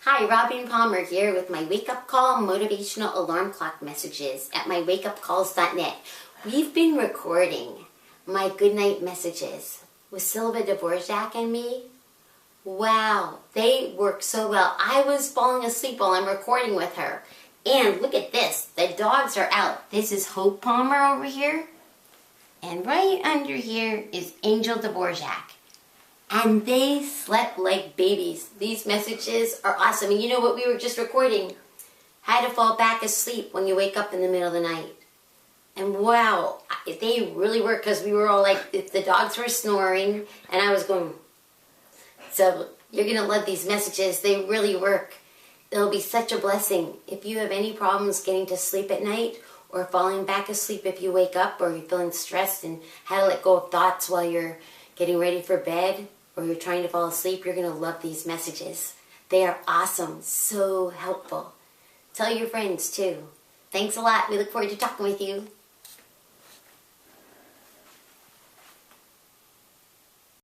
Hi, Robin Palmer here with my wake-up call motivational alarm clock messages at mywakeupcalls.net. We've been recording my goodnight messages with Silva Dvorak and me. Wow, they work so well. I was falling asleep while I'm recording with her. And look at this, the dogs are out. This is Hope Palmer over here. And right under here is Angel Dvorak. And they slept like babies. These messages are awesome. And you know what we were just recording? How to fall back asleep when you wake up in the middle of the night. And wow, they really work because we were all like, the dogs were snoring and I was going. So you're going to love these messages. They really work. They'll be such a blessing. If you have any problems getting to sleep at night or falling back asleep if you wake up or you're feeling stressed and how to let go of thoughts while you're getting ready for bed, or you're trying to fall asleep, you're going to love these messages. They are awesome, so helpful. Tell your friends too. Thanks a lot. We look forward to talking with you.